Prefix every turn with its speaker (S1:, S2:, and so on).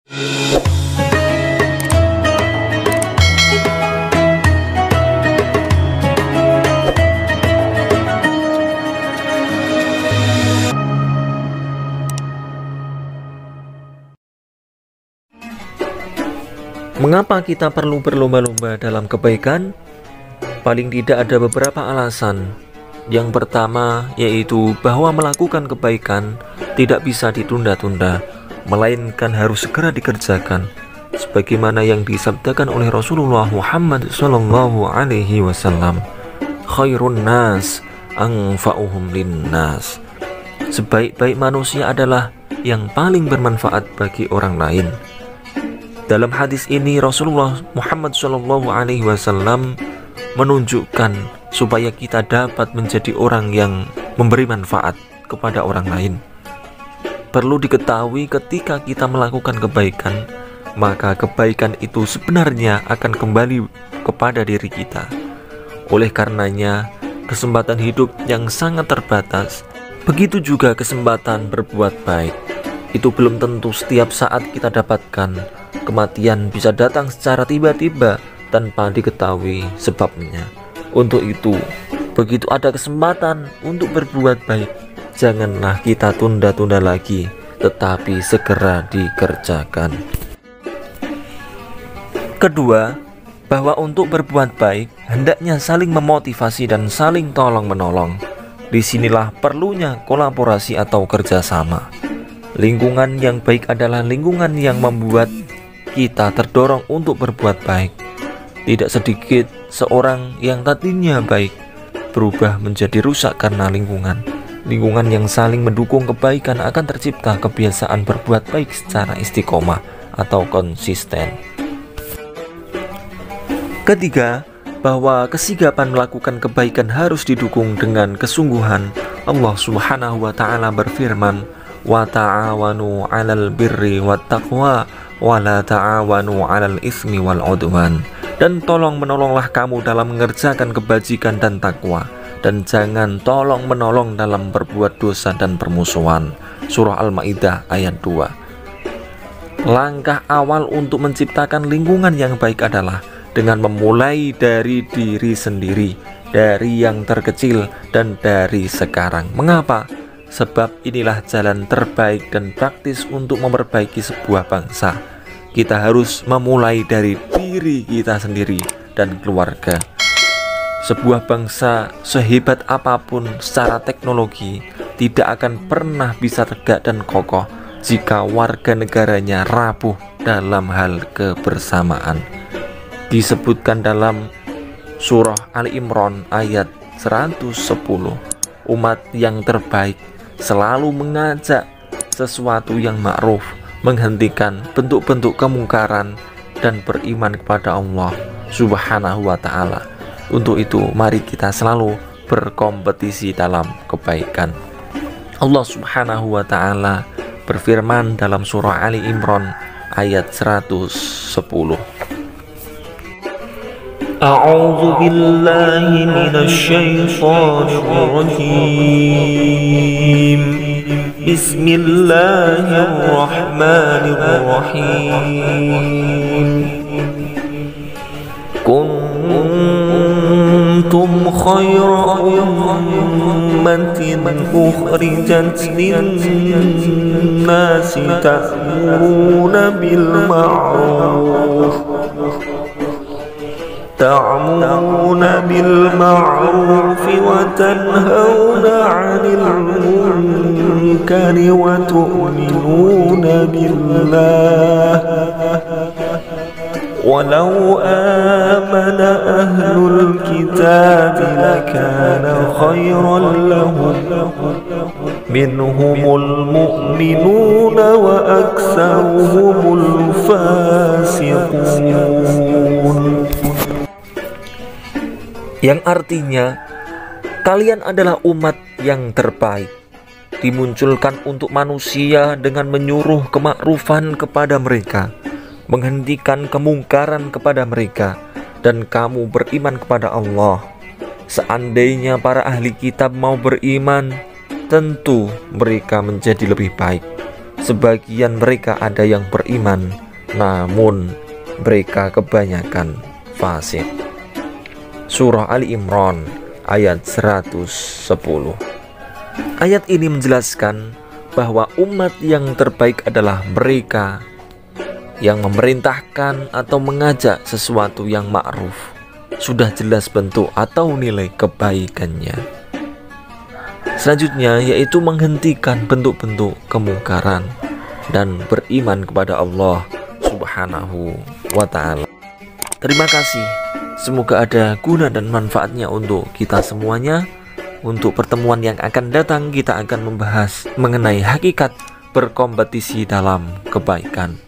S1: Mengapa kita perlu berlomba-lomba dalam kebaikan? Paling tidak ada beberapa alasan. Yang pertama yaitu bahwa melakukan kebaikan tidak bisa ditunda-tunda, melainkan harus segera dikerjakan, sebagaimana yang disabdakan oleh Rasulullah Muhammad SAW. Khairun nas anfa'uhum linnas. Sebaik-baik manusia adalah yang paling bermanfaat bagi orang lain. Dalam hadis ini Rasulullah Muhammad SAW menunjukkan supaya kita dapat menjadi orang yang memberi manfaat kepada orang lain. Perlu diketahui ketika kita melakukan kebaikan, maka kebaikan itu sebenarnya akan kembali kepada diri kita. Oleh karenanya, kesempatan hidup yang sangat terbatas, begitu juga kesempatan berbuat baik. Itu belum tentu setiap saat kita dapatkan. Kematian bisa datang secara tiba-tiba tanpa diketahui sebabnya. Untuk itu, begitu ada kesempatan untuk berbuat baik, janganlah kita tunda-tunda lagi, tetapi segera dikerjakan. Kedua, bahwa untuk berbuat baik hendaknya saling memotivasi dan saling tolong-menolong. Disinilah perlunya kolaborasi atau kerjasama. Lingkungan yang baik adalah lingkungan yang membuat kita terdorong untuk berbuat baik. Tidak sedikit seorang yang tadinya baik berubah menjadi rusak karena lingkungan. Lingkungan yang saling mendukung kebaikan akan tercipta kebiasaan berbuat baik secara istiqomah atau konsisten. Ketiga, bahwa kesigapan melakukan kebaikan harus didukung dengan kesungguhan. Allah Subhanahu wa Ta'ala berfirman, "Wa ta'awanu 'alal birri wat taqwa wa la ta'awanu 'alal ismi wal 'udwan." Dan tolong menolonglah kamu dalam mengerjakan kebajikan dan takwa, dan jangan tolong menolong dalam berbuat dosa dan permusuhan. Surah Al-Maidah ayat 2. Langkah awal untuk menciptakan lingkungan yang baik adalah dengan memulai dari diri sendiri, dari yang terkecil dan dari sekarang. Mengapa? Sebab inilah jalan terbaik dan praktis untuk memperbaiki sebuah bangsa. Kita harus memulai dari diri kita sendiri dan keluarga. Sebuah bangsa sehebat apapun secara teknologi tidak akan pernah bisa tegak dan kokoh jika warga negaranya rapuh dalam hal kebersamaan. Disebutkan dalam surah Ali Imran ayat 110, umat yang terbaik selalu mengajak sesuatu yang ma'ruf, menghentikan bentuk-bentuk kemungkaran, dan beriman kepada Allah Subhanahu wa Ta'ala. Untuk itu mari kita selalu berkompetisi dalam kebaikan. Allah Subhanahu wa Ta'ala berfirman dalam surah Ali Imran ayat 110. A'udzu billahi minasy syaithanir rajim. Bismillahirrahmanirrahim. Kuntum khayra ummatin ukhrijat lin-nasi ta'muruna bil ma'ruf wa tanhauna 'anil munkari wa tu'minuna billah. Walau amana ahlul kitab lakana khayran lahum minhumul mu'minuna wa aktsaruhumul fasiqun. Yang artinya, kalian adalah umat yang terbaik, dimunculkan untuk manusia dengan menyuruh kemakrufan kepada mereka, menghentikan kemungkaran kepada mereka, dan kamu beriman kepada Allah. Seandainya para ahli kitab mau beriman, tentu mereka menjadi lebih baik. sebagian mereka ada yang beriman, namun mereka kebanyakan fasik. Surah Ali Imran ayat 110. Ayat ini menjelaskan bahwa umat yang terbaik adalah mereka yang memerintahkan atau mengajak sesuatu yang ma'ruf. Sudah jelas bentuk atau nilai kebaikannya. Selanjutnya yaitu menghentikan bentuk-bentuk kemungkaran dan beriman kepada Allah Subhanahu wa ta'ala. Terima kasih. Semoga ada guna dan manfaatnya untuk kita semuanya. Untuk pertemuan yang akan datang kita akan membahas mengenai hakikat berkompetisi dalam kebaikan.